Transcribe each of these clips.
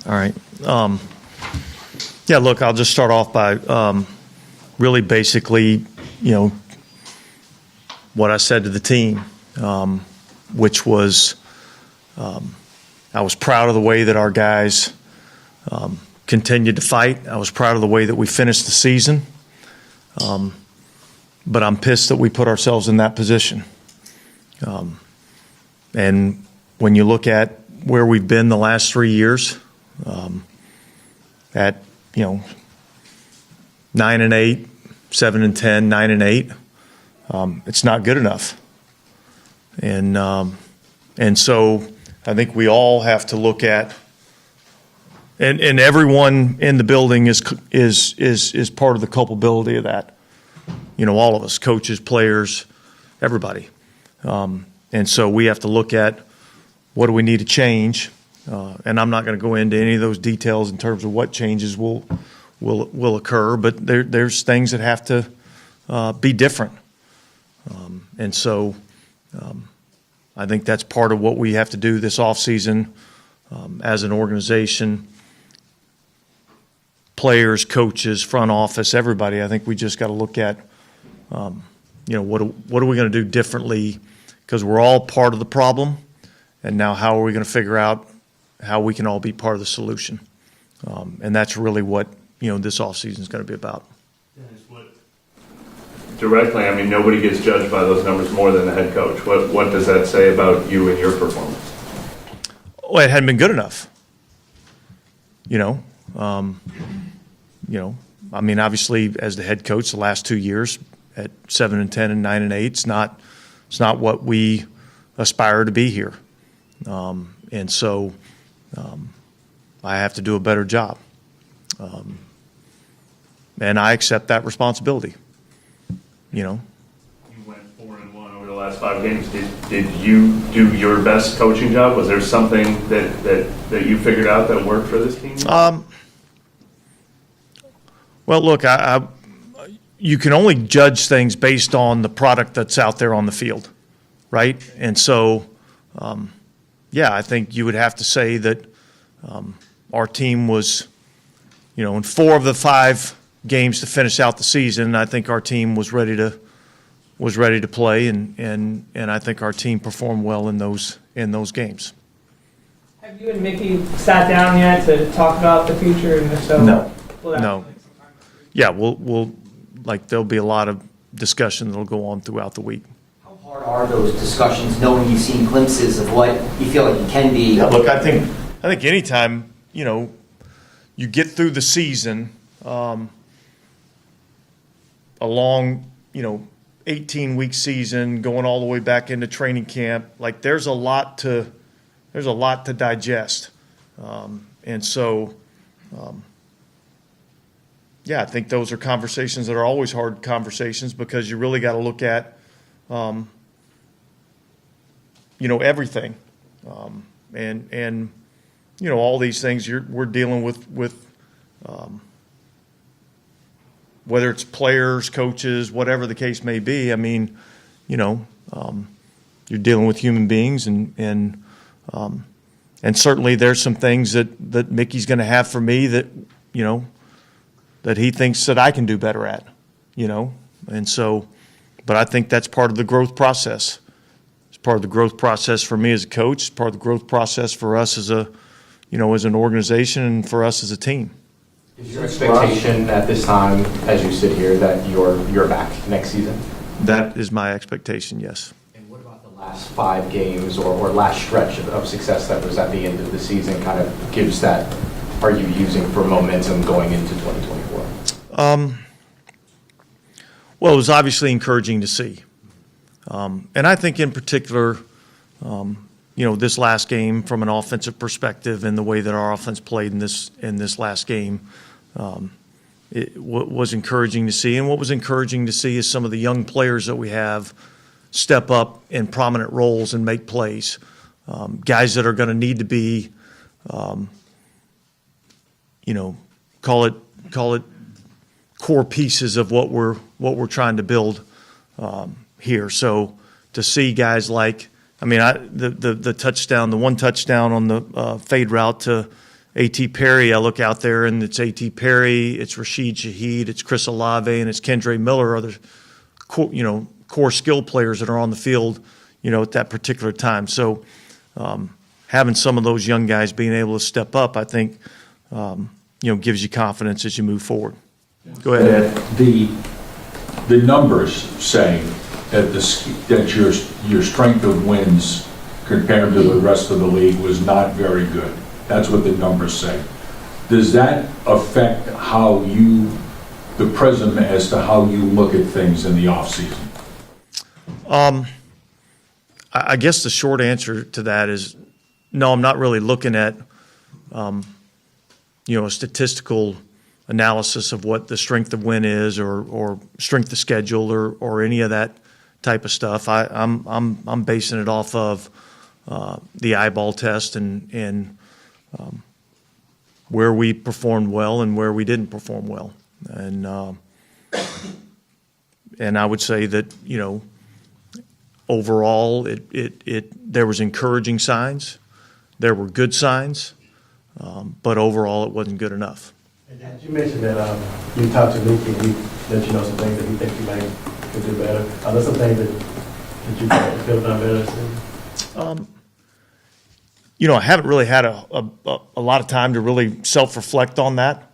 All right. Yeah, look, I'll just start off by really basically, what I said to the team, which was I was proud of the way that our guys continued to fight. I was proud of the way that we finished the season. But I'm pissed that we put ourselves in that position. And when you look at where we've been the last 3 years, at 9-8, 7-10, 9-8, it's not good enough. And so I think we all have to look at, and everyone in the building is part of the culpability of that. All of us, coaches, players, everybody. And so we have to look at what do we need to change. And I'm not going to go into any of those details in terms of what changes will occur, but there's things that have to be different. And so I think that's part of what we have to do this offseason as an organization. Players, coaches, front office, everybody. I think we just got to look at, what are we going to do differently? Because we're all part of the problem, and now how are we going to figure out how we can all be part of the solution? And that's really what this offseason is going to be about. Directly, nobody gets judged by those numbers more than the head coach. What does that say about you and your performance? Well, it hadn't been good enough. Obviously, as the head coach, the last 2 years at 7-10 and 9-8, it's not what we aspire to be here. And so I have to do a better job. And I accept that responsibility. You went 4-1 over the last 5 games. Did you do your best coaching job? Was there something that you figured out that worked for this team? Well, look, you can only judge things based on the product that's out there on the field, right? And so, I think you would have to say that our team was, in 4 of the 5 games to finish out the season, I think our team was ready to play, and I think our team performed well in those games. Have you and Mickey sat down yet to talk about the future, and if so, no. Yeah, we'll there'll be a lot of discussion that'll go on throughout the week. How hard are those discussions, knowing you've seen glimpses of what you feel like you can be? Yeah, look, I think anytime you get through the season, a long 18-week season, going all the way back into training camp, there's a lot to digest, and so. I think those are conversations that are always hard conversations because you really got to look at, everything, and all these things we're dealing with whether it's players, coaches, whatever the case may be. You're dealing with human beings, and certainly there's some things that Mickey's going to have for me that that he thinks that I can do better at, and so, but I think that's part of the growth process. It's part of the growth process for me as a coach. It's part of the growth process for us as as an organization, and for us as a team. Is your expectation at this time, as you sit here, that you're back next season? That is my expectation, yes. And what about the last 5 games or last stretch of success that was at the end of the season? Kind of gives that. Are you using for momentum going into 2024? Well, it was obviously encouraging to see. And I think in particular, this last game from an offensive perspective and the way that our offense played in this last game, it was encouraging to see. And what was encouraging to see is some of the young players that we have step up in prominent roles and make plays. Guys that are going to need to be call it core pieces of what we're trying to build here. So to see guys like, the touchdown, the one touchdown on the fade route to A.T. Perry, I look out there and it's A.T. Perry, it's Rashid Shaheed, it's Chris Olave, and it's Kendre Miller, other core skill players that are on the field, at that particular time. So having some of those young guys being able to step up, I think, gives you confidence as you move forward. Go ahead, Ed. The numbers say that your strength of wins compared to the rest of the league was not very good. That's what the numbers say. Does that affect the prism as to how you look at things in the offseason? I guess the short answer to that is no, I'm not really looking at, a statistical analysis of what the strength of win is or strength of schedule or any of that type of stuff. I'm basing it off of the eyeball test and where we performed well and where we didn't perform well. And I would say that, overall there was encouraging signs, there were good signs, but overall it wasn't good enough. And you mentioned that you talked to Mickey and he let you know some things that you think you could do better. Are there some things that you could have done better? I haven't really had a lot of time to really self-reflect on that.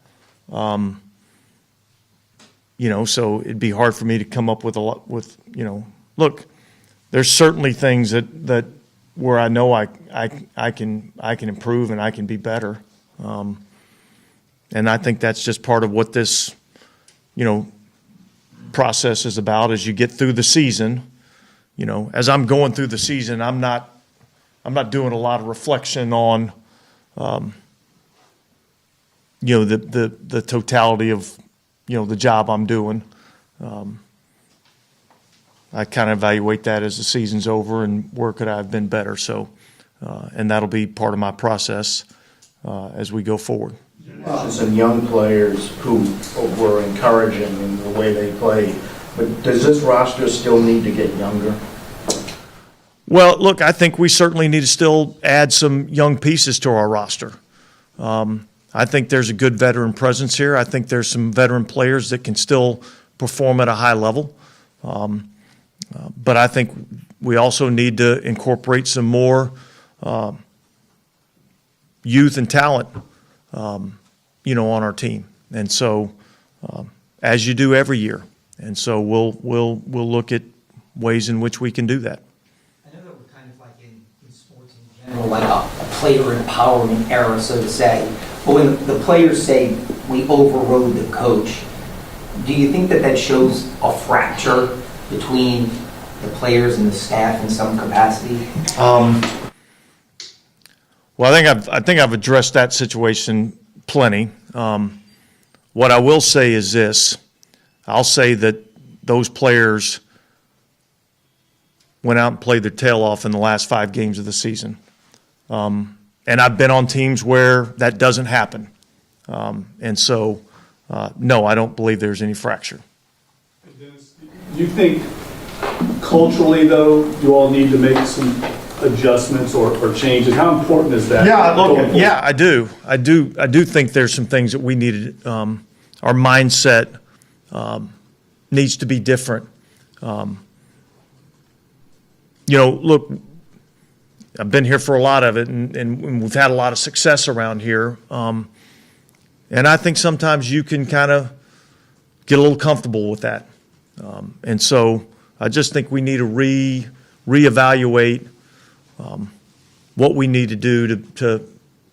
So it'd be hard for me to come up with look, there's certainly things that where I know I can improve and I can be better. And I think that's just part of what this, process is about as you get through the season. As I'm going through the season, I'm not doing a lot of reflection on, the totality of, the job I'm doing. I kind of evaluate that as the season's over and where could I have been better. So, and that'll be part of my process as we go forward. Some young players who were encouraging in the way they play, but does this roster still need to get younger? Well, look, I think we certainly need to still add some young pieces to our roster. I think there's a good veteran presence here. I think there's some veteran players that can still perform at a high level. But I think we also need to incorporate some more youth and talent, on our team. And so, as you do every year. And so we'll look at ways in which we can do that. I know that we're kind of like in sports in general, like a player empowerment era, so to say. But when the players say we overrode the coach, do you think that shows a fracture between the players and the staff in some capacity? Well, I think I've addressed that situation plenty. What I will say is this. I'll say that those players went out and played their tail off in the last 5 games of the season. And I've been on teams where that doesn't happen. And so, no, I don't believe there's any fracture. Do you think culturally, though, you all need to make some adjustments or changes? How important is that? Yeah, I do. I do think there's some things that we needed. Our mindset needs to be different. Look, I've been here for a lot of it, and we've had a lot of success around here. And I think sometimes you can kind of get a little comfortable with that. And so I just think we need to reevaluate what we need to do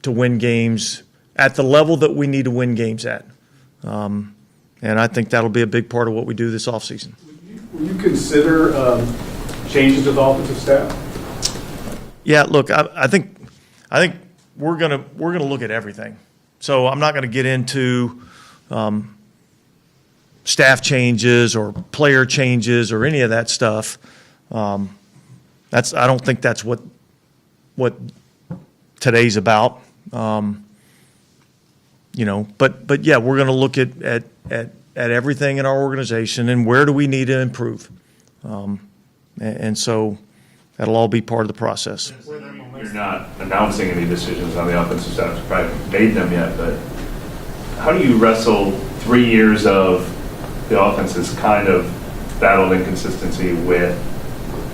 to win games at the level that we need to win games at. And I think that'll be a big part of what we do this offseason. Will you consider changes to the offensive staff? Yeah, look, I think we're gonna look at everything. So I'm not gonna get into staff changes or player changes or any of that stuff. I don't think that's what today's about. But yeah, we're gonna look at everything in our organization and where do we need to improve. And so That'll all be part of the process. You're not announcing any decisions on the offensive side, you probably haven't made them yet, but how do you wrestle 3 years of the offense's kind of battled inconsistency with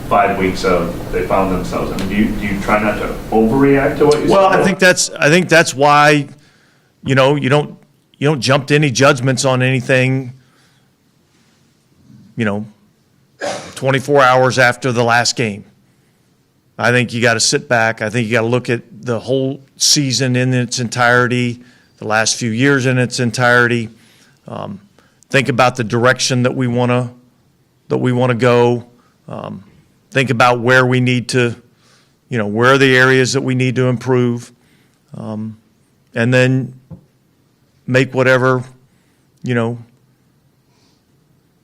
5 weeks of they found themselves? I mean, do you try not to overreact to what you see? Well, I think that's why, you don't jump to any judgments on anything, 24 hours after the last game. I think you got to sit back. I think you got to look at the whole season in its entirety, the last few years in its entirety. Think about the direction that we want to go. Think about where we need to, where are the areas that we need to improve, and then make whatever,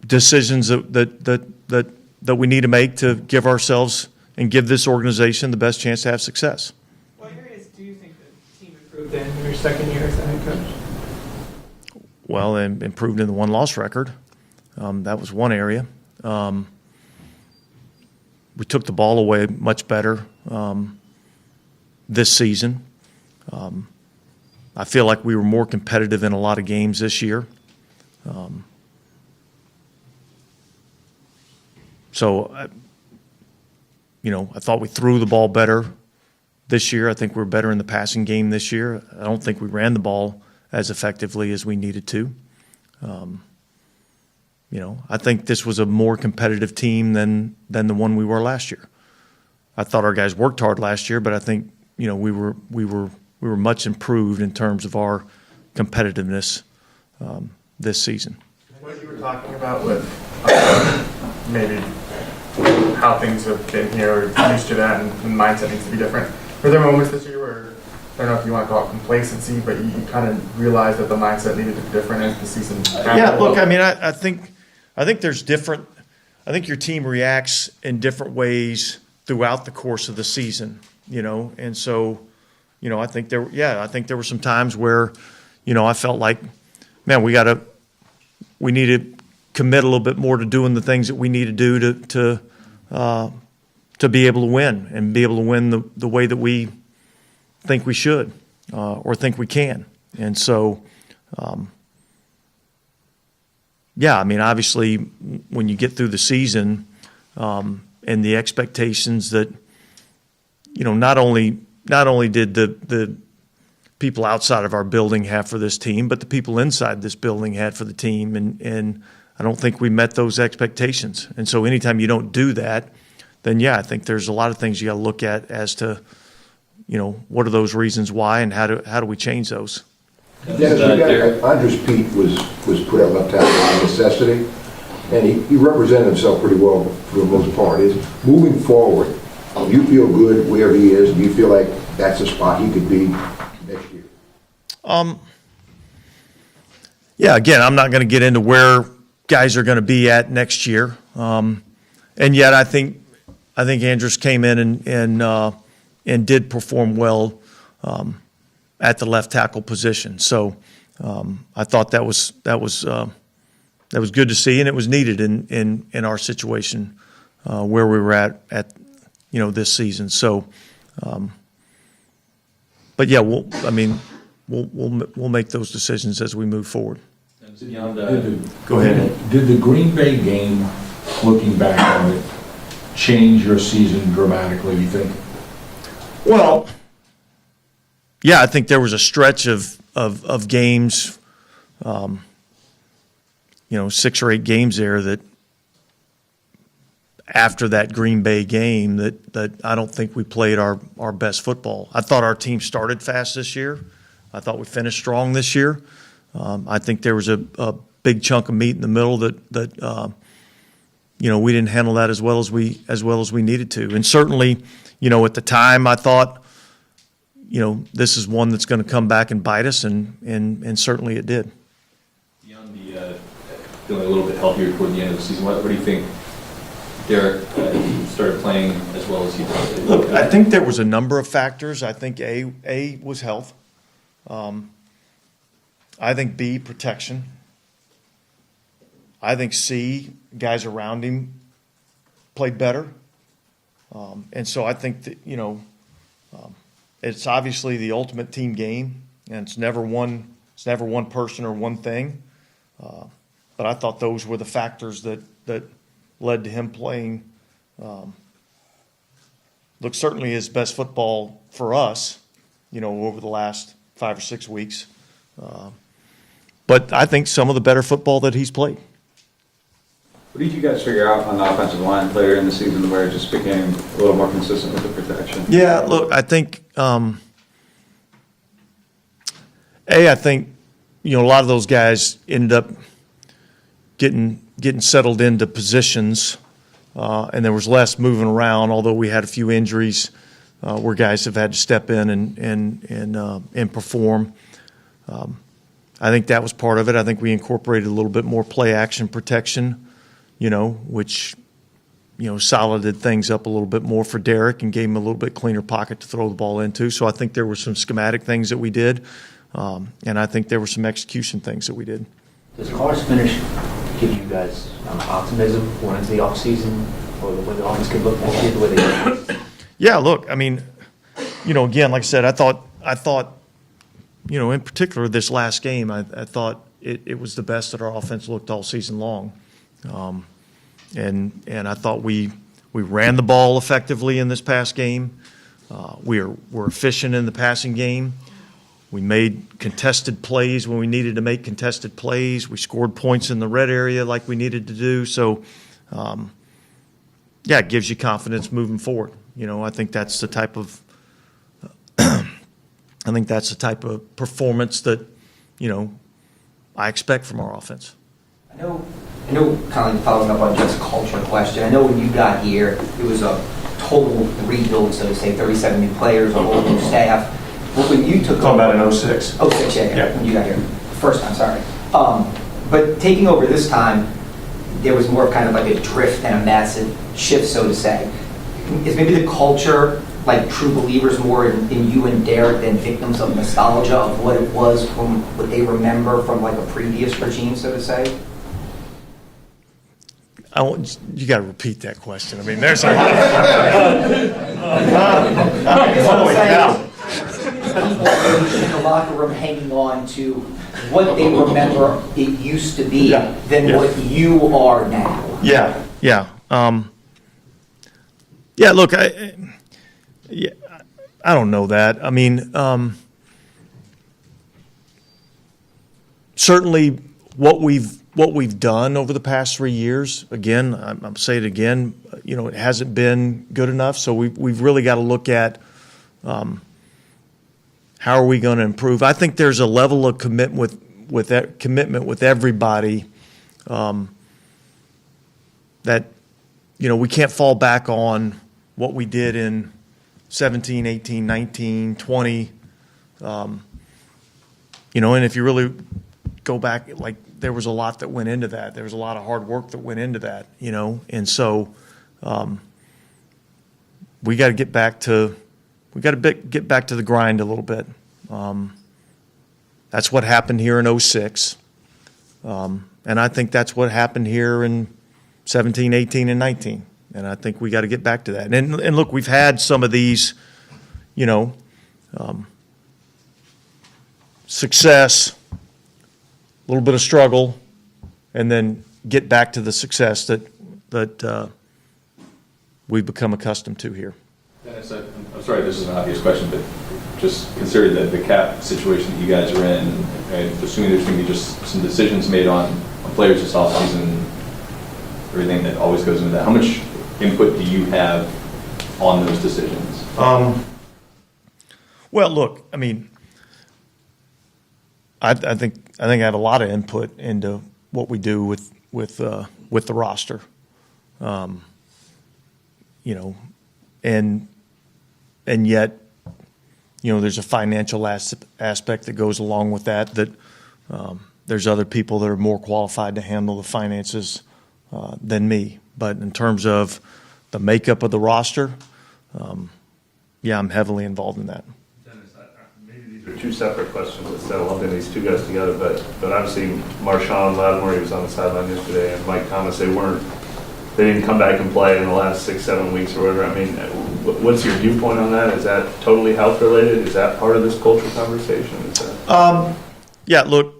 decisions that we need to make to give ourselves and give this organization the best chance to have success. What areas do you think the team improved in your second year as the head coach? Well, and improved in the one-loss record. That was one area. We took the ball away much better this season. I feel like we were more competitive in a lot of games this year. I thought we threw the ball better this year. I think we're better in the passing game this year. I don't think we ran the ball as effectively as we needed to. I think this was a more competitive team than the one we were last year. I thought our guys worked hard last year, but I think we were much improved in terms of our competitiveness this season. What you were talking about with maybe how things have been here, used to that, and the mindset needs to be different. Were there moments this year where, I don't know if you want to call it complacency, but you kind of realized that the mindset needed to be different as the season happened? Yeah, look, I mean, I think there's different. I think your team reacts in different ways throughout the course of the season, and so, I think there were some times where, I felt like, man, we need to commit a little bit more to doing the things that we need to do to be able to win and be able to win the way that we think we should or think we can. And so, obviously when you get through the season and the expectations that, not only did the people outside of our building have for this team, but the people inside this building had for the team. And I don't think we met those expectations. And so anytime you don't do that, then I think there's a lot of things you got to look at as to, what are those reasons why and how do we change those? Andres Pete was put at left tackle by necessity, and he represented himself pretty well for the most part. Moving forward, do you feel good where he is? Do you feel like that's a spot he could be next year? Again, I'm not going to get into where guys are going to be at next year, and yet I think Andres came in and did perform well at the left tackle position. So I thought that was good to see, and it was needed in our situation where we were at this season. So, we'll make those decisions as we move forward. Go ahead. Did the Green Bay game, looking back on it, change your season dramatically, you think? Well, I think there was a stretch of games, 6 or 8 games there that after that Green Bay game that I don't think we played our best football. I thought our team started fast this year. I thought we finished strong this year. I think there was a big chunk of meat in the middle that we didn't handle that as well as we needed to. And certainly, at the time I thought, this is one that's going to come back and bite us, and certainly it did. Beyond the feeling a little bit healthier toward the end of the season, what do you think Derek started playing as well as he did? Look, I think there was a number of factors. I think A was health. I think B, protection. I think C, guys around him played better. And so I think that, it's obviously the ultimate team game, and it's never one person or one thing. But I thought those were the factors that led to him playing, look, certainly his best football for us, over the last 5 or 6 weeks. But I think some of the better football that he's played. What did you guys figure out on the offensive line later in the season where it just became a little more consistent with the protection? Yeah, look, I think, I think, a lot of those guys ended up getting settled into positions, and there was less moving around, although we had a few injuries where guys have had to step in and perform. I think that was part of it. I think we incorporated a little bit more play action protection, which, solided things up a little bit more for Derek and gave him a little bit cleaner pocket to throw the ball into. So I think there were some schematic things that we did, and I think there were some execution things that we did. Does Carr's finish give you guys optimism going into the offseason, or the way the offense could look next year, the way they Yeah, look, I mean, again, like I said, I thought, in particular this last game, I thought it was the best that our offense looked all season long. And I thought we ran the ball effectively in this past game. We're efficient in the passing game. We made contested plays when we needed to make contested plays. We scored points in the red area like we needed to do. So, it gives you confidence moving forward. I think that's the type of performance that, I expect from our offense. I know, kind of following up on Jeff's culture question, I know when you got here, it was a total rebuild, so to say, 37 new players, a whole new staff. But when you took Talking about in 06. 06, yeah, when you got here. First time, sorry. But taking over this time, there was more of kind of like a drift and a massive shift, so to say. Is maybe the culture, like true believers more in you and Derek than victims of nostalgia of what it was from what they remember from like a previous regime, so to say? You got to repeat that question. I mean, there's a lot. In the locker room hanging on to what they remember it used to be than what you are now. Yeah. Look, I don't know that. I mean, certainly what we've done over the past 3 years, again, I'm saying it again, it hasn't been good enough. So we've really got to look at how are we going to improve. I think there's a level of commitment with everybody that we can't fall back on what we did in 17, 18, 19, 20. And if you really go back, like there was a lot that went into that. There was a lot of hard work that went into that, And so we got to get back to the grind a little bit. That's what happened here in 06. And I think that's what happened here in 17, 18, and 19. And I think we got to get back to that. And look, we've had some of these, success, a little bit of struggle, and then get back to the success that we've become accustomed to here. Dennis, I'm sorry, this is an obvious question, but just consider the cap situation that you guys are in, and assuming there's going to be just some decisions made on players this offseason, everything that always goes into that. How much input do you have on those decisions? Well, look, I mean, I think I have a lot of input into what we do with the roster, and yet, there's a financial aspect that goes along with that. There's other people that are more qualified to handle the finances than me. But in terms of the makeup of the roster, I'm heavily involved in that. Dennis, maybe these are two separate questions instead of lumping these two guys together, but obviously Marshawn Lattimore, he was on the sideline yesterday, and Mike Thomas, they weren't they didn't come back and play in the last 6-7 weeks or whatever. I mean, what's your viewpoint on that? Is that totally health related? Is that part of this culture conversation? Is that... Yeah, look,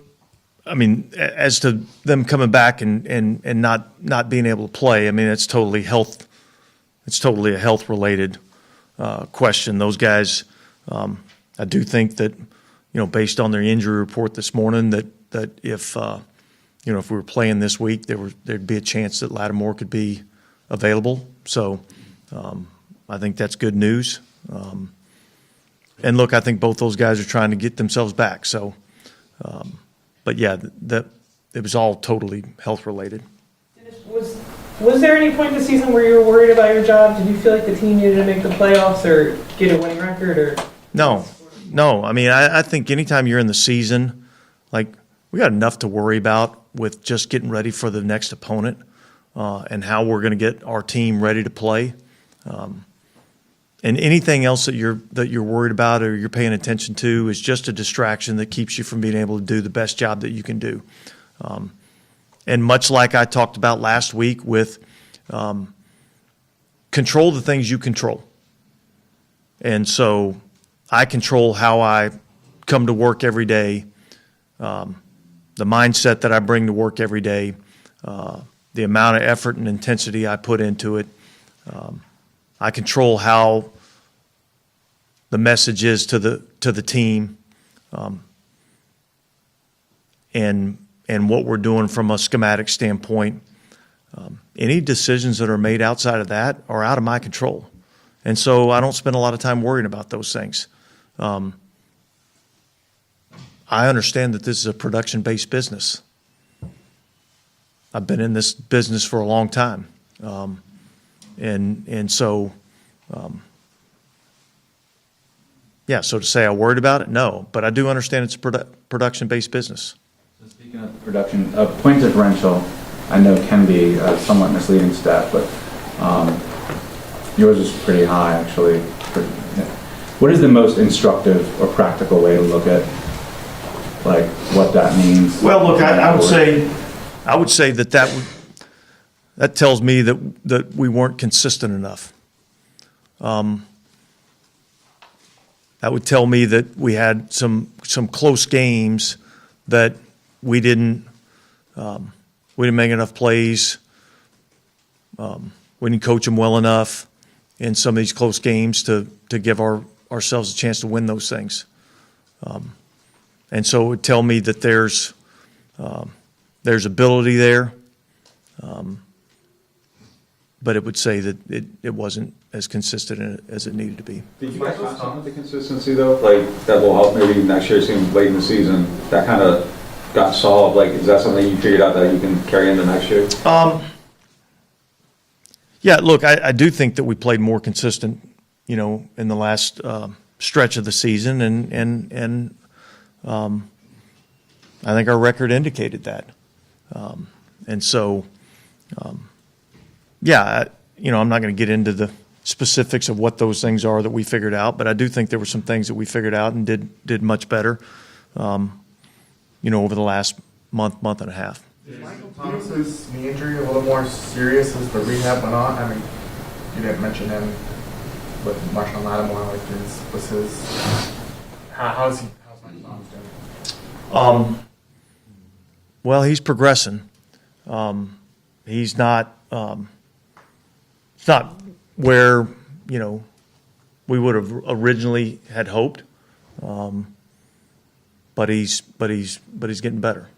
I mean, as to them coming back and not being able to play, I mean, it's totally a health related question. Those guys, I do think that, based on their injury report this morning, that if if we were playing this week, there'd be a chance that Lattimore could be available. So I think that's good news. And look, I think both those guys are trying to get themselves back. So, but yeah, it was all totally health related. Was there any point in the season where you were worried about your job? Did you feel like the team needed to make the playoffs or get a winning record? Or No. I mean, I think anytime you're in the season, like, we got enough to worry about with just getting ready for the next opponent and how we're going to get our team ready to play. And anything else that you're worried about or you're paying attention to is just a distraction that keeps you from being able to do the best job that you can do. And much like I talked about last week with control the things you control. And so I control how I come to work every day, the mindset that I bring to work every day, the amount of effort and intensity I put into it. I control how the message is to the team, and what we're doing from a schematic standpoint. Any decisions that are made outside of that are out of my control, and so I don't spend a lot of time worrying about those things. I understand that this is a production-based business. I've been in this business for a long time. So so to say I worried about it, no. But I do understand it's a production-based business. So speaking of production, point differential, I know can be a somewhat misleading stat, but yours is pretty high, actually. What is the most instructive or practical way to look at, like, what that means? Well, look, I would say that tells me that we weren't consistent enough. That would tell me that we had some close games that we didn't make enough plays. We didn't coach them well enough in some of these close games to give ourselves a chance to win those things. And so it would tell me that there's ability there, but it would say that it wasn't as consistent as it needed to be. Did you guys have some of the consistency, though? Like, that will help maybe next year, seeing late in the season, that kind of got solved? Like, is that something you figured out that you can carry into next year? Yeah, look, I do think that we played more consistent, in the last stretch of the season, and I think our record indicated that. And so, I'm not going to get into the specifics of what those things are that we figured out, but I do think there were some things that we figured out and did much better, over the last month and a half. Is Michael Thomas's knee injury a little more serious as the rehab went on? I mean, you didn't mention him with Marshawn Lattimore, like how's Michael Thomas doing? Well, he's progressing. He's not. It's not where we would have originally had hoped, but he's getting better.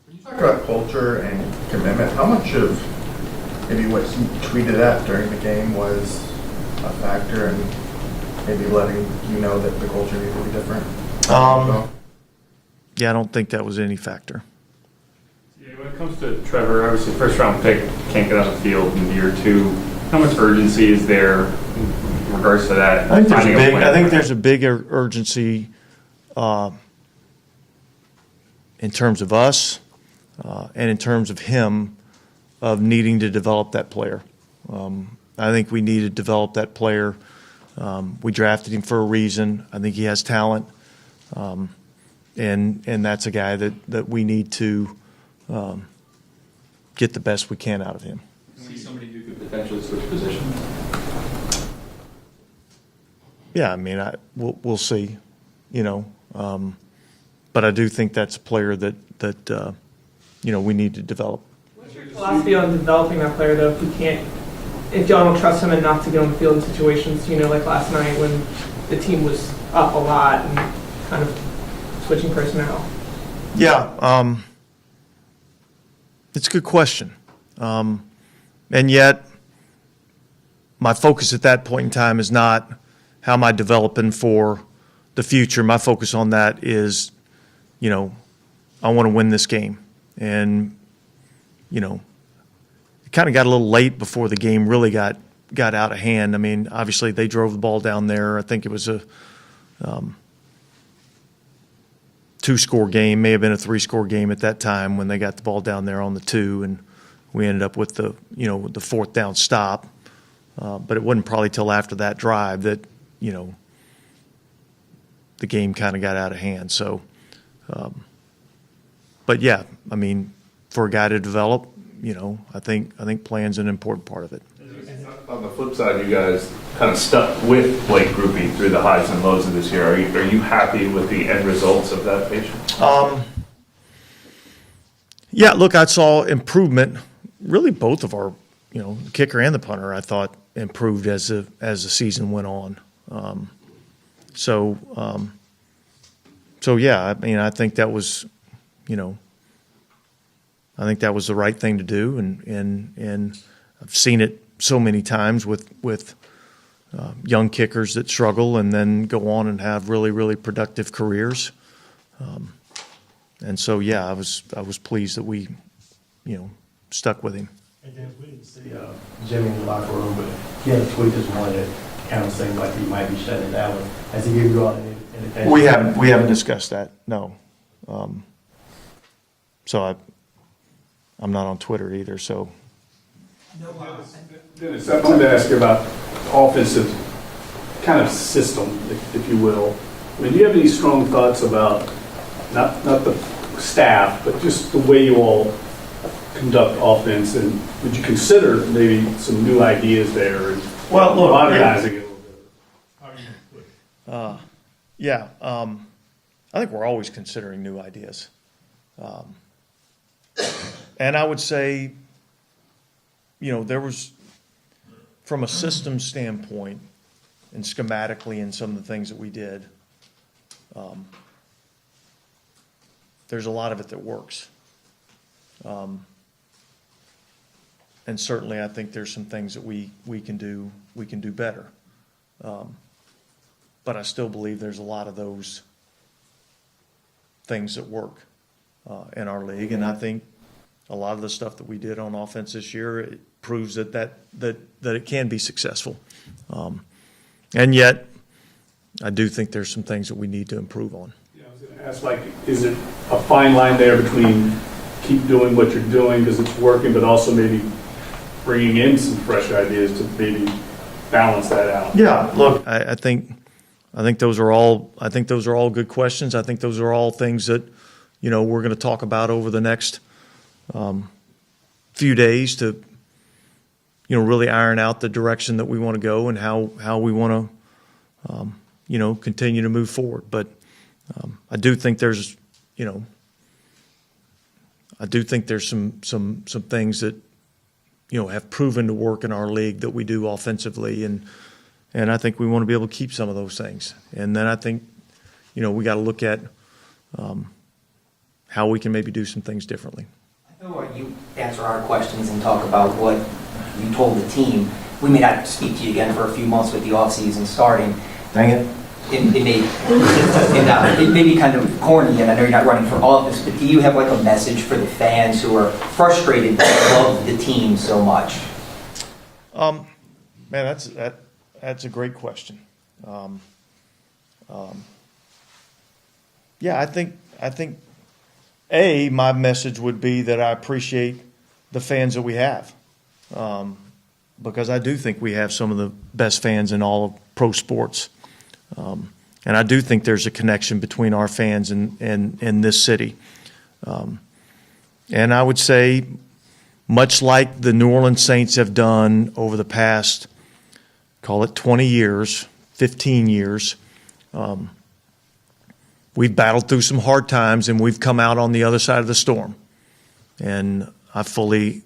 When you talk about culture and commitment, how much of maybe what he tweeted at during the game was a factor in maybe letting you know that the culture needed to be different? Yeah, I don't think that was any factor. Yeah, when it comes to Trevor, obviously first round pick, can't get on the field in year 2. How much urgency is there in regards to that? I think there's a big urgency in terms of us and in terms of him of needing to develop that player. I think we need to develop that player. We drafted him for a reason. I think he has talent, and that's a guy that we need to get the best we can out of him. See somebody who could potentially switch positions? Yeah, I mean, we'll see, but I do think that's a player that we need to develop. What's your philosophy on developing that player, though, if y'all don't trust him enough to get on the field in situations, like last night when the team was up a lot and kind of switching personnel? Yeah, it's a good question. And yet, my focus at that point in time is not how am I developing for the future. My focus on that is, I want to win this game. And, it kind of got a little late before the game really got out of hand. I mean, obviously they drove the ball down there. I think it was a 2-score game, may have been a 3-score game at that time when they got the ball down there on the 2, and we ended up with the 4th down stop. But it wasn't probably till after that drive that, the game kind of got out of hand. So, but yeah, I mean, for a guy to develop, I think plan's an important part of it. On the flip side, you guys kind of stuck with Blake Groupie through the highs and lows of this year. Are you happy with the end results of that patience? Yeah, look, I saw improvement. Really, both of our, the kicker and the punter, I thought improved as the season went on. So yeah, I mean, I think that was, I think that was the right thing to do, and I've seen it so many times with young kickers that struggle and then go on and have really, really productive careers. And so, yeah, I was pleased that we, stuck with him. And James, we didn't see Jimmy in the locker room, but he had a tweet this morning that kind of seemed like he might be shutting it down. Has he given you all any indication? We haven't discussed that, no. So I'm not on Twitter either, so. Dennis, I wanted to ask you about offensive kind of system, if you will. I mean, do you have any strong thoughts about not the staff, but just the way you all conduct offense, and would you consider maybe some new ideas there and modernizing it a little bit? Yeah, I think we're always considering new ideas. And I would say, there was, from a system standpoint and schematically in some of the things that we did, there's a lot of it that works. And certainly I think there's some things that we can do better. But I still believe there's a lot of those things that work in our league. And I think a lot of the stuff that we did on offense this year, it proves that it can be successful. And yet, I do think there's some things that we need to improve on. Yeah, I was going to ask, is it a fine line there between keep doing what you're doing because it's working, but also maybe bringing in some fresh ideas to maybe balance that out? Yeah, look, I think those are all good questions. I think those are all things that we're going to talk about over the next few days to really iron out the direction that we want to go and how we want to continue to move forward. But I do think there's some things that have proven to work in our league that we do offensively, and I think we want to be able to keep some of those things. And then I think we got to look at how we can maybe do some things differently. I know you answer our questions and talk about what you told the team. We may not speak to you again for a few months with the offseason starting. Dang it. It may be kind of corny, and I know you're not running for office, but do you have like a message for the fans who are frustrated but love the team so much? Man, that's a great question. Yeah, I think my message would be that I appreciate the fans that we have, because I do think we have some of the best fans in all of pro sports. And I do think there's a connection between our fans and this city. And I would say, much like the New Orleans Saints have done over the past, call it 20 years, 15 years. We've battled through some hard times, and we've come out on the other side of the storm. And I fully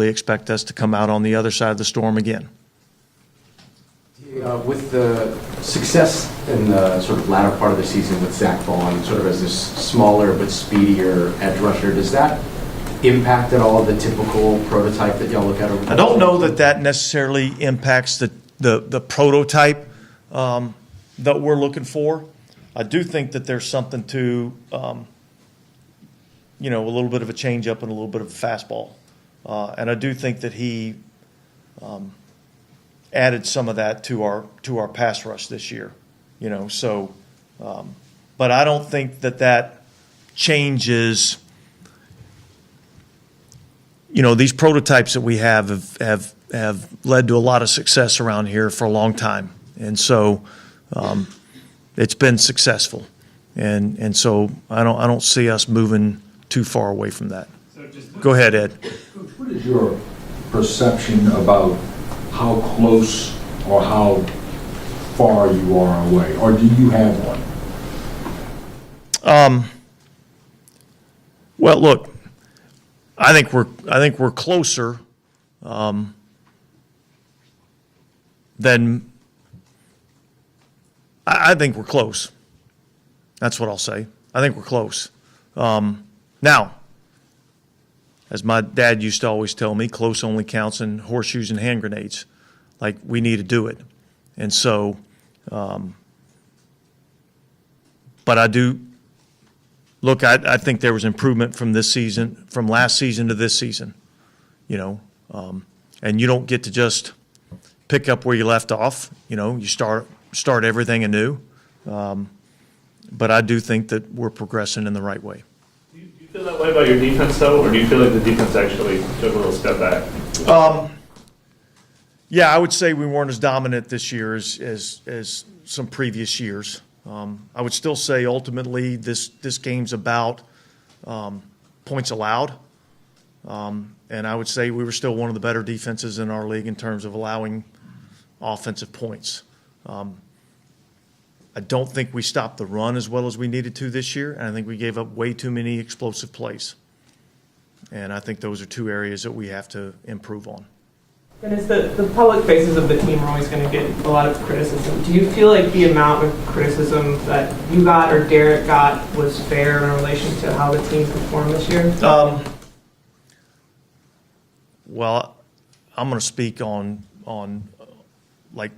expect us to come out on the other side of the storm again. With the success in the sort of latter part of the season with Zach Vaughn, sort of as this smaller but speedier edge rusher, does that impact at all the typical prototype that y'all look at over? I don't know that necessarily impacts the prototype that we're looking for. I do think that there's something to, a little bit of a changeup and a little bit of a fastball. And I do think that he added some of that to our pass rush this year. But I don't think that changes. These prototypes that we have led to a lot of success around here for a long time, and so it's been successful, and so I don't see us moving too far away from that. Go ahead, Ed. What is your perception about how close or how far you are away, or do you have one? Well, look, I think we're closer than. I think we're close. That's what I'll say. I think we're close. Now, as my dad used to always tell me, close only counts in horseshoes and hand grenades. Like, we need to do it. And so, but I do, look, I think there was improvement from this season, from last season to this season, and you don't get to just pick up where you left off. You start everything anew. But I do think that we're progressing in the right way. Do you feel that way about your defense, though, or do you feel like the defense actually took a little step back? Yeah, I would say we weren't as dominant this year as some previous years. I would still say ultimately this game's about points allowed. And I would say we were still one of the better defenses in our league in terms of allowing offensive points. I don't think we stopped the run as well as we needed to this year, and I think we gave up way too many explosive plays. And I think those are two areas that we have to improve on. And as the public faces of the team are always going to get a lot of criticism, do you feel like the amount of criticism that you got or Derek got was fair in relation to how the team performed this year? Well, I'm going to speak on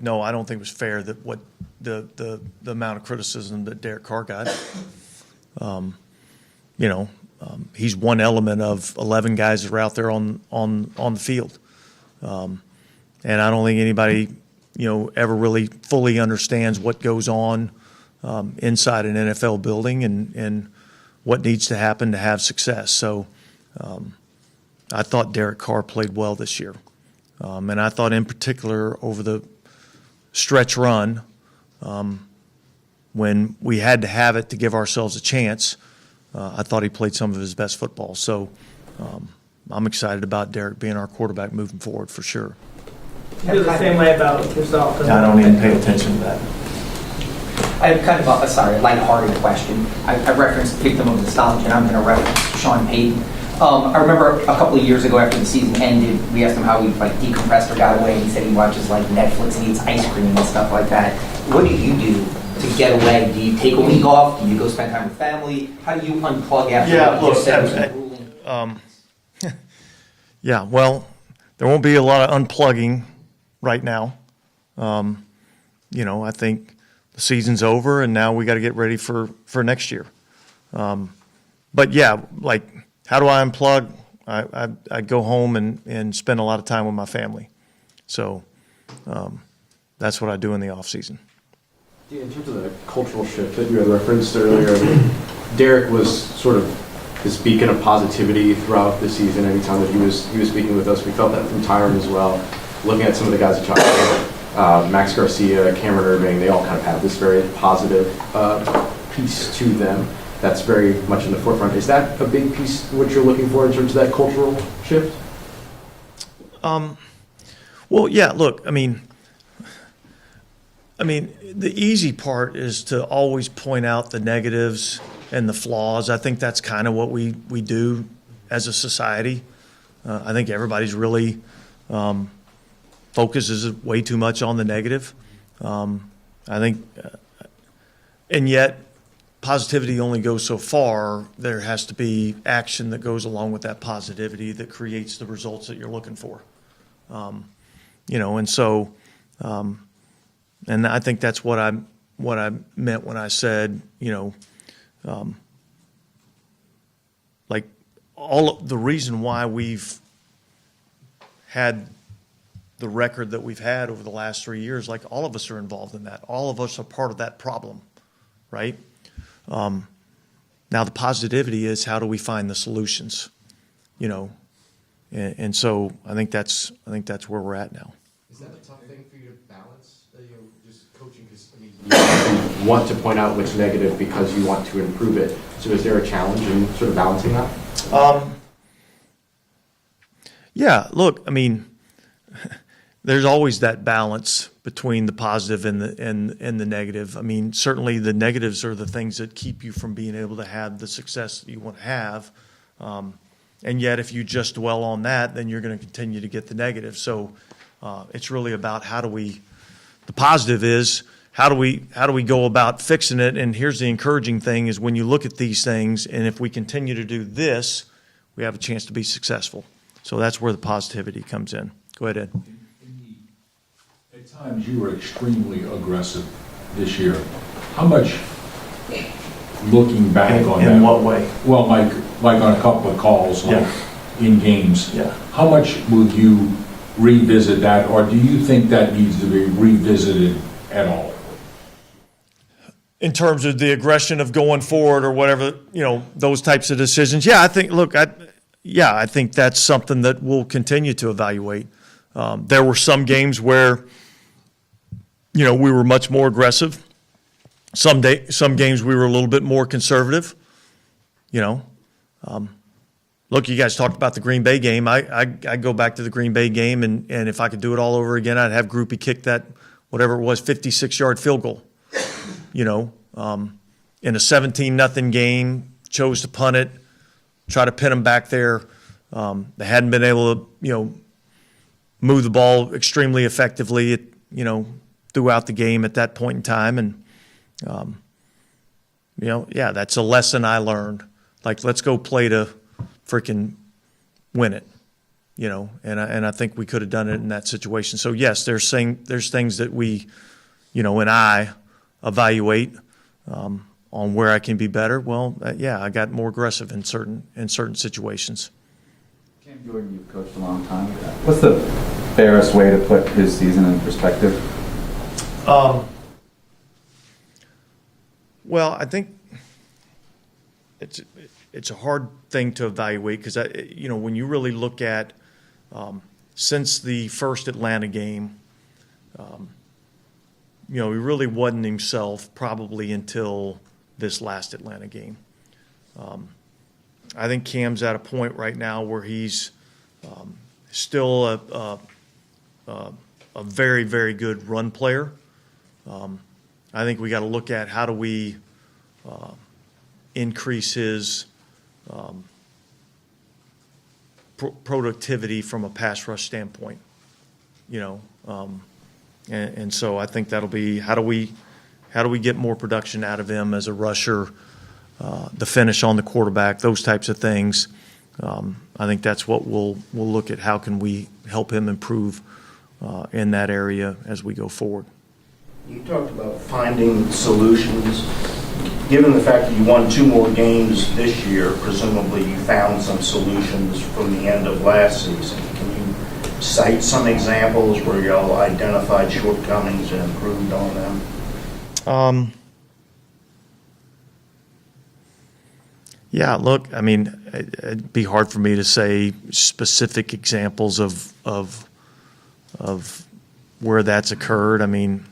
no, I don't think it was fair that what the amount of criticism that Derek Carr got. He's one element of 11 guys that are out there on the field. And I don't think anybody, ever really fully understands what goes on inside an NFL building and what needs to happen to have success. So I thought Derek Carr played well this year. And I thought in particular over the stretch run, when we had to have it to give ourselves a chance, I thought he played some of his best football. So I'm excited about Derek being our quarterback moving forward for sure. You feel the same way about yourself? I don't even pay attention to that. I have kind of a lighthearted question. I referenced Victim of Nostalgia, and I'm going to reference Sean Payton. I remember a couple of years ago after the season ended, we asked him how he decompressed or got away, and he said he watches Netflix and eats ice cream and stuff like that. What do you do to get away? Do you take a week off? Do you go spend time with family? How do you unplug after what you said was grueling? Yeah, well, there won't be a lot of unplugging right now. I think the season's over, and now we got to get ready for next year. But yeah, how do I unplug? I go home and spend a lot of time with my family. So that's what I do in the off season. Yeah, in terms of the cultural shift that you had referenced earlier, Derek was sort of this beacon of positivity throughout the season. Anytime that he was speaking with us, we felt that from Tyron as well. Looking at some of the guys that talked about, Max Garcia, Cameron Irving, they all kind of have this very positive piece to them that's very much in the forefront. Is that a big piece of what you're looking for in terms of that cultural shift? Well, yeah, look, I mean, the easy part is to always point out the negatives and the flaws. I think that's kind of what we do as a society. I think everybody's really focuses way too much on the negative. I think, and yet positivity only goes so far. There has to be action that goes along with that positivity that creates the results that you're looking for. And so, and I think that's what I meant when I said, like all of the reason why we've had the record that we've had over the last 3 years, like all of us are involved in that. All of us are part of that problem, right? Now the positivity is how do we find the solutions, and so I think that's where we're at now. Is that a tough thing for you to balance, just coaching? Because you want to point out what's negative because you want to improve it. So is there a challenge in sort of balancing that? Yeah, look, I mean, there's always that balance between the positive and the negative. I mean, certainly the negatives are the things that keep you from being able to have the success that you want to have. And yet, if you just dwell on that, then you're going to continue to get the negative. So it's really about the positive is how do we go about fixing it? And here's the encouraging thing is when you look at these things, and if we continue to do this, we have a chance to be successful. So that's where the positivity comes in. Go ahead, Ed. At times, you were extremely aggressive this year. How much, looking back on that? In what way? Well, like on a couple of calls, like in games. Yeah. How much will you revisit that, or do you think that needs to be revisited at all? In terms of the aggression of going forward or whatever, those types of decisions. Yeah, I think that's something that we'll continue to evaluate. There were some games where, we were much more aggressive. Some games we were a little bit more conservative. Look, you guys talked about the Green Bay game. I go back to the Green Bay game, and if I could do it all over again, I'd have Groupie kick that, whatever it was, 56-yard field goal. In a 17-0 game, chose to punt it, try to pin them back there. They hadn't been able to, move the ball extremely effectively, throughout the game at that point in time. And, that's a lesson I learned. Like, let's go play to freaking win it, and I think we could have done it in that situation. So, yes, there's things that we, and I evaluate on where I can be better. Well, I got more aggressive in certain situations. Cam Jordan, you've coached a long time. What's the fairest way to put his season in perspective? Well, I think it's a hard thing to evaluate because when you really look at since the first Atlanta game, he really wasn't himself probably until this last Atlanta game. I think Cam's at a point right now where he's still a very, very good run player. I think we got to look at how do we increase his productivity from a pass rush standpoint, and so I think that'll be how do we get more production out of him as a rusher, the finish on the quarterback, those types of things. I think that's what we'll look at. How can we help him improve in that area as we go forward? You talked about finding solutions. Given the fact that you won 2 more games this year, presumably you found some solutions from the end of last season. Can you cite some examples where y'all identified shortcomings and improved on them? Yeah, look, I mean, it'd be hard for me to say specific examples of where that's occurred. I mean,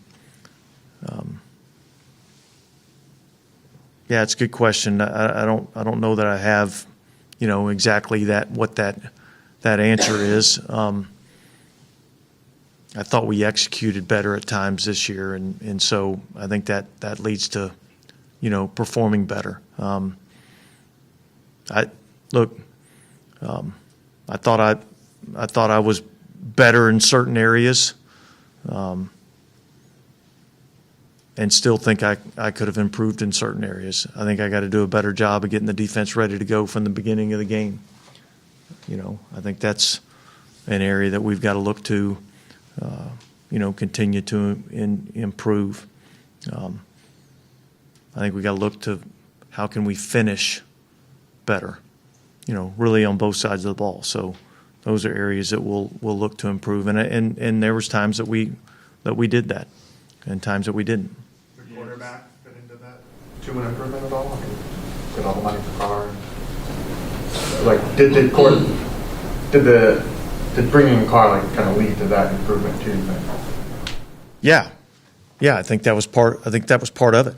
yeah, it's a good question. I don't know that I have, exactly what that answer is. I thought we executed better at times this year, and so I think that leads to, performing better. I thought I was better in certain areas, and still think I could have improved in certain areas. I think I got to do a better job of getting the defense ready to go from the beginning of the game. I think that's an area that we've got to look to, continue to improve. I think we got to look to how can we finish better, really on both sides of the ball. So those are areas that we'll look to improve. And there was times that we did that, and times that we didn't. Did quarterback fit into that 2-win improvement at all? I mean, get all the money for Carr. Like, did bringing Carr kind of lead to that improvement too? You think? Yeah, I think that was part of it.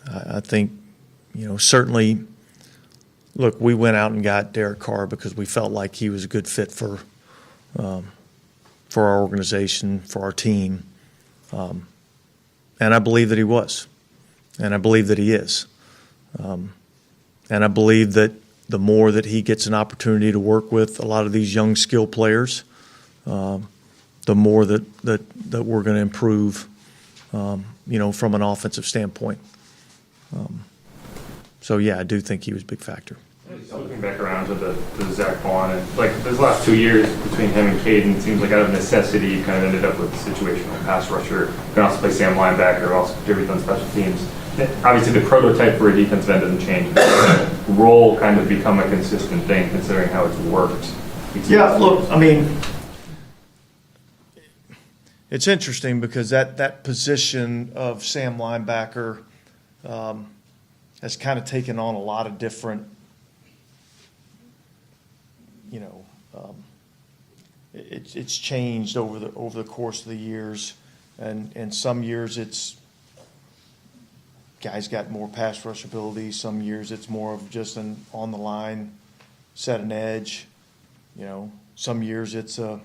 I think, certainly, look, we went out and got Derek Carr because we felt like he was a good fit for our organization, for our team. And I believe that he was. And I believe that he is. And I believe that the more that he gets an opportunity to work with a lot of these young skill players, the more that we're going to improve, from an offensive standpoint. So, yeah, I do think he was a big factor. Looking back around to the Zach Vaughn, and those last 2 years between him and Caden, it seems like out of necessity you kind of ended up with a situational pass rusher. You can also play Sam linebacker, also contribute on special teams. Obviously the prototype for a defensive end doesn't change, but that role kind of become a consistent thing considering how it's worked. Yeah, look, I mean, it's interesting because that position of Sam linebacker has kind of taken on a lot of different, it's changed over the course of the years, and some years it's guys got more pass rush ability. Some years it's more of just an on the line, set an edge. Some years it's a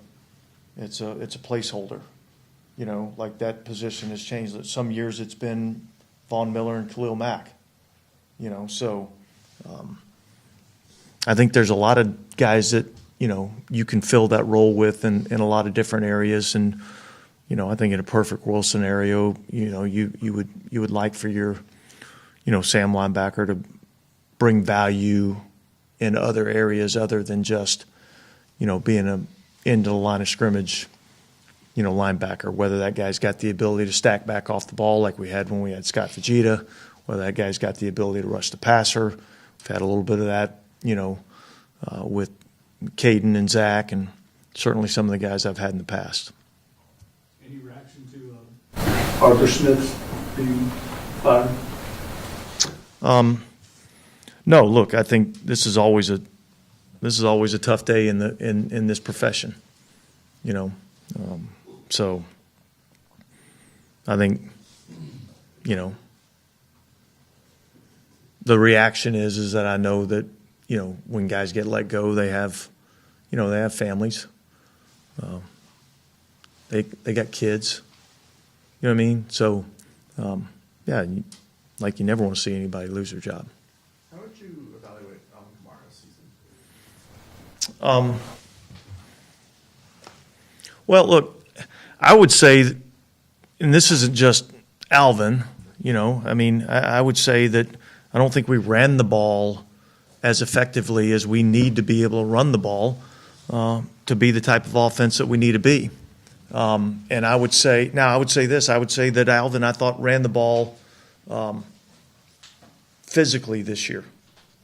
placeholder. Like that position has changed. Some years it's been Von Miller and Khalil Mack. So I think there's a lot of guys that you can fill that role with in a lot of different areas. And I think in a perfect world scenario, you would like for your Sam linebacker to bring value in other areas other than just being a into the line of scrimmage linebacker, whether that guy's got the ability to stack back off the ball like we had when we had Scott Fujita, whether that guy's got the ability to rush the passer. We've had a little bit of that, with Caden and Zach, and certainly some of the guys I've had in the past. Any reaction to Arthur Smith being fired? No, look, I think this is always a tough day in this profession, so I think, the reaction is that I know that, when guys get let go, they have families. They got kids. You know what I mean? So, yeah, you never want to see anybody lose their job. How would you evaluate Kamara's season? Well, look, I would say, and this isn't just Alvin, I would say that I don't think we ran the ball as effectively as we need to be able to run the ball to be the type of offense that we need to be. And I would say this, I would say that Alvin, I thought, ran the ball physically this year.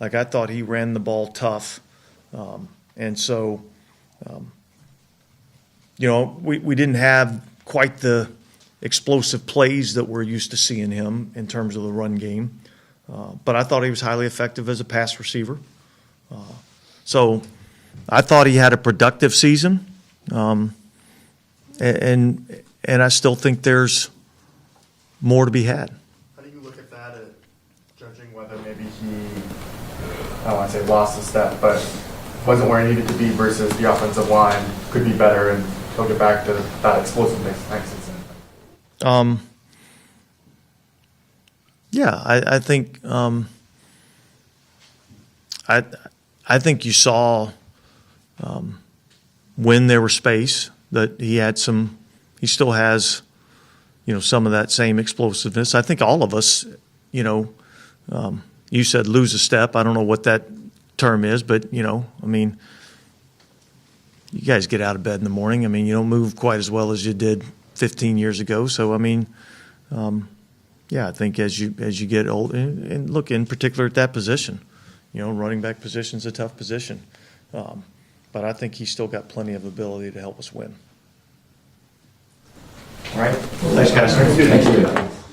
Like, I thought he ran the ball tough. And so, we didn't have quite the explosive plays that we're used to seeing him in terms of the run game. But I thought he was highly effective as a pass receiver. So I thought he had a productive season. And I still think there's more to be had. How do you look at that, judging whether maybe he, I don't want to say lost a step, but wasn't where he needed to be versus the offensive line could be better and he'll get back to that explosiveness next season? Yeah, I think I think you saw when there was space that he still has, some of that same explosiveness. I think all of us, you said lose a step. I don't know what that term is, but you guys get out of bed in the morning. You don't move quite as well as you did 15 years ago. So yeah, I think as you get old, and look in particular at that position, running back position is a tough position, but I think he's still got plenty of ability to help us win. All right. Thanks, guys. Thank you.